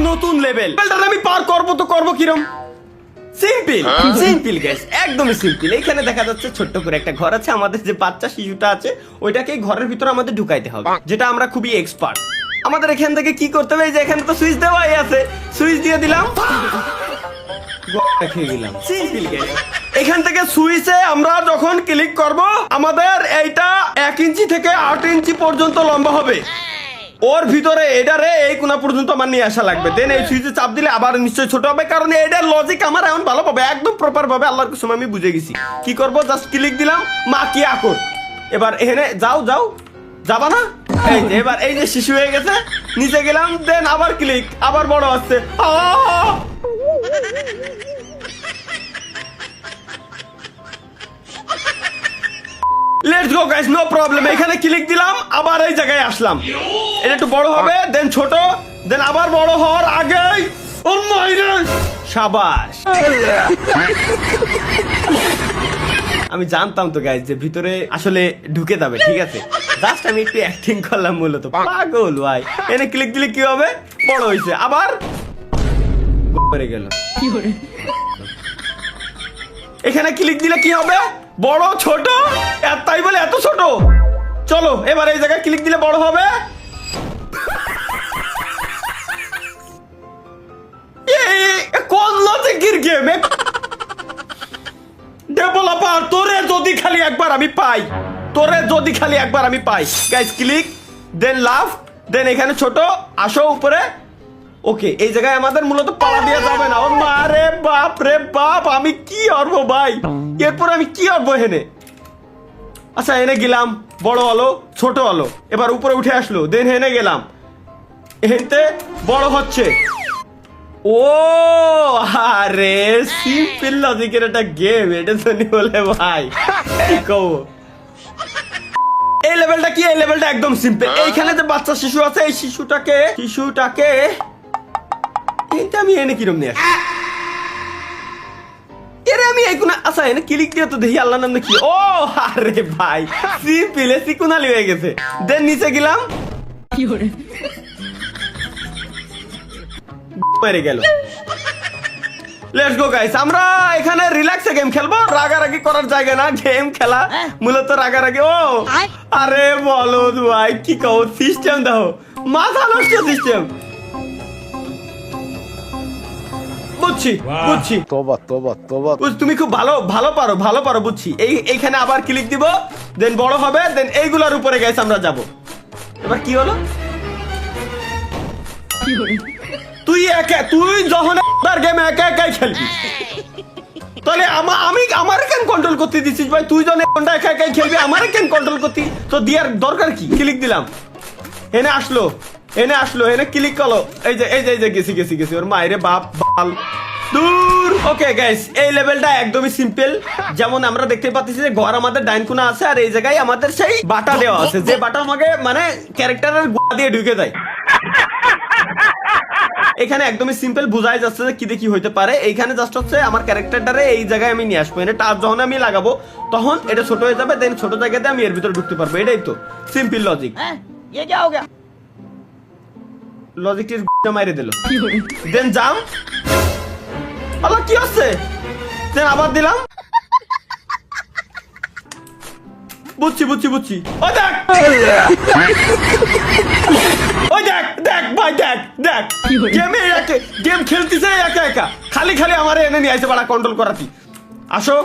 নতুন লেভেল আমি পার করবো তো করবো কিরম সিম্পল সিম্পল গাইস একদমই সিম্পল এখানে দেখা যাচ্ছে ছোট্ট করে একটা ঘর আছে আমাদের যে বাচ্চা শিশুটা আছে ওইটাকে ঘরের ভিতরে আমাদের ঢুকাইতে হবে যেটা আমরা খুবই এক্সপার্ট আমাদের এখান থেকে কি করতে হবে যে এখানে তো সুইচ দেওয়াই আছে সুইচ দিয়ে দিলাম সিম্পল গাইস এখান থেকে সুইচে আমরা যখন ক্লিক করব আমাদের এইটা 1 ইঞ্চি থেকে 8 ইঞ্চি পর্যন্ত লম্বা হবে ওর ভিতরে এটারে এই কোনা পর্যন্ত আমার নিয়ে আসা লাগবে দেন এই সুইচে চাপ দিলে আবার নিশ্চয়ই ছোট হবে কারণ এটার লজিক আমার এখন ভালো পাবে একদম প্রপার ভাবে আল্লাহর কসম আমি বুঝে গেছি কি করব জাস্ট ক্লিক দিলাম মা কি আকর এবার এখানে যাও যাও যাবা না এই যে এবার এই যে শিশু হয়ে গেছে নিচে গেলাম দেন আবার ক্লিক আবার বড় হচ্ছে let's go guys no problem এখানে ক্লিক দিলাম আবার এই জায়গায় আসলাম এটা একটু বড় হবে দেন ছোট দেন আবার বড় হওয়ার আগেই ও মাই গড শাবাশ আমি জানতাম তো গাইস যে ভিতরে আসলে ঢুকে যাবে ঠিক আছে জাস্ট আমি একটু অ্যাক্টিং করলাম মূলত পাগল ভাই এনে ক্লিক দিলে কি হবে বড় হইছে আবার পড়ে গেল এখানে ক্লিক দিলে কি হবে বড় ছোট তাই বলে এত ছোট চলো এবার এই জায়গায় ক্লিক দিলে বড় হবে কোন লজিকের গেম ডেভেলপার তোরে যদি খালি একবার আমি পাই গাইস ক্লিক দেন লাভ দেন এখানে ছোট আসো উপরে ওকে এই জায়গায় আমাদের মূলত পালা দিয়ে যাবে না ও মারে বাপ রে বাপ আমি কি করব ভাই এরপর আমি কি করব এখানে আচ্ছা এনে গেলাম বড় হলো ছোট হলো এবার উপরে উঠে আসলো দেন হেনে গেলাম এতে বড় হচ্ছে ও আরে সিম্পল লজিকের একটা গেম এটা তো নি বলে ভাই কি কও এই লেভেলটা কি এই লেভেলটা একদম সিম্পল এইখানে যে বাচ্চা শিশু আছে এই শিশুটাকে এটা আমি এনে কিরম নিয়ে আসি এরে আমি এই কোনা আচ্ছা এনে ক্লিক দিয়ে তো দেখি আল্লাহর নাম কি ও আরে ভাই সিম্পল সিকুনালি হয়ে গেছে দেন নিচে গেলাম কি হরে মেরে গেল লেটস গো গাইস আমরা এখানে রিল্যাক্সে গেম খেলবো রাগারাগি করার জায়গা না গেম খেলা মূলত রাগারাগি ও আরে বলো ভাই কি কও সিস্টেম দাও মাথা নষ্ট সিস্টেম বুঝছি তুমি খুব ভালো পারো বুঝছি এইখানে আবার ক্লিক দিব দেন বড় হবে দেন এইগুলোর উপরে গাইস আমরা যাব এবার কি হলো তুই যখন গেম একা একাই খেলবি তাহলে আমার কেন কন্ট্রোল করতে দিছিস ভাই তুই যখন একা একাই খেলবি আমার কেন কন্ট্রোল করতি তো দিয়ার দরকার কি ক্লিক দিলাম এনে আসলো এনে ক্লিক করলো এই যে গেছি ওর মায়েরে বাপ বাল দূর ওকে গাইস এই লেভেলটা একদমই সিম্পল যেমন আমরা দেখতে পাচ্ছি যে ঘর আমাদের ডাইন কোণা আছে আর এই জায়গায় আমাদের সেই বাটা দেওয়া আছে যে বাটা আমাকে মানে ক্যারেক্টারের গোড়া দিয়ে ঢুকে যায় এখানে একদমই সিম্পল বোঝাই যাচ্ছে যে কি দেখি হইতে পারে এইখানে জাস্ট হচ্ছে আমার ক্যারেক্টারটারে এই জায়গায় আমি নিয়ে আসবো এটা টাচ যখন আমি লাগাবো তখন এটা ছোট হয়ে যাবে দেন ছোট জায়গাতে আমি এর ভিতরে ঢুকতে পারবো এটাই তো সিম্পল লজিক লজিকটির মাইরে দিল দেন যাম আল্লাহ কি হচ্ছে দেন আবার দিলাম বুঝছি দেখ ভাই দেখ গেম খেলতেছে একা খালি আমার এনে নিয়ে আসে বাড়া কন্ট্রোল করাতি আসো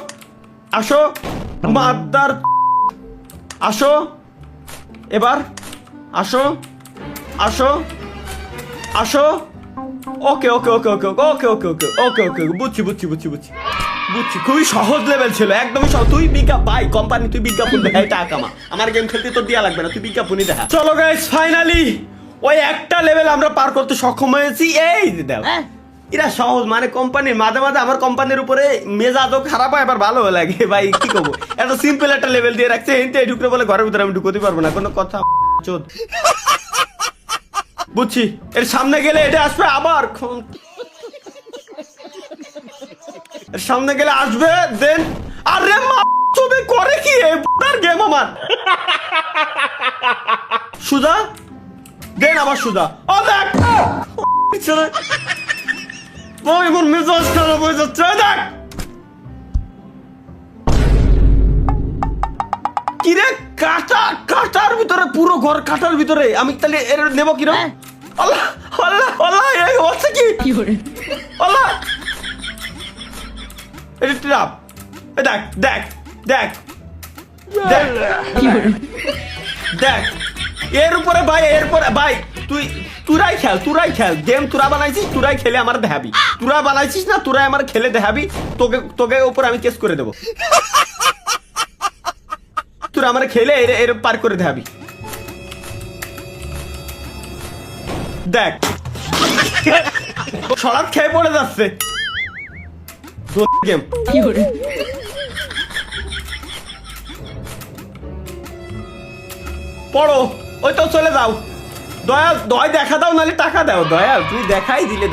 মাদার আসো এবার আসো ওকে বুঝছি খুবই সহজ লেভেল ছিল একদমই সহজ তুই কোম্পানি তুই বিজ্ঞাপন দেখা টাকা কামা আমার গেম খেলতে তো দেয়া লাগবে না তুই বিজ্ঞাপনই দেখা চলো গাইস ফাইনালি ওই একটা লেভেল আমরা পার করতে সক্ষম হয়েছি এই দাও এরা সহজ মানে কোম্পানির মাঝে আমার কোম্পানির উপরে মেজাজও খারাপ হয় আবার ভালো লাগে ভাই কি করবো এত সিম্পল একটা লেভেল দিয়ে রাখছে এই ঢুকতে বলে ঘরের ভিতরে আমি ঢুকতে পারবো না কোনো কথা বুঝছি এর সামনে গেলে এটা আসবে আবার এর সামনে গেলে আসবে দেন আরে ছবি করে কি এই গেম আমার সুজা দেন আবার সুজা ও দেখ ছেলে ভাই আমার মেজাজ খারাপ হয়ে যাচ্ছে এই দেখ কিরে কাটার ভিতরে পুরো ঘর কাটার ভিতরে আমি তাহলে এর নেব কিরম আল্লাহ আল্লাহ আল্লাহ এই হচ্ছে কি আল্লাহ এটা ট্রাপ দেখ দেখ দেখ দেখ দেখ এর উপরে ভাই এরপরে ভাই তুরাই খেল গেম তুরা বানাইছিস তুরাই খেলে আমার দেখাবি তুরা বানাইছিস না তুরাই আমার খেলে দেখাবি তোকে তোকে উপর আমি কেস করে দেবো তুরা আমার খেলে এর পার করে দেখাবি দেখ সরাত খেয়ে পড়ে যাচ্ছে গেম পড়ো ওই তো চলে যাও দয়াল দয় দেখা দাও নাহলে টাকা দাও দয়াল তুই দেখাই দিলে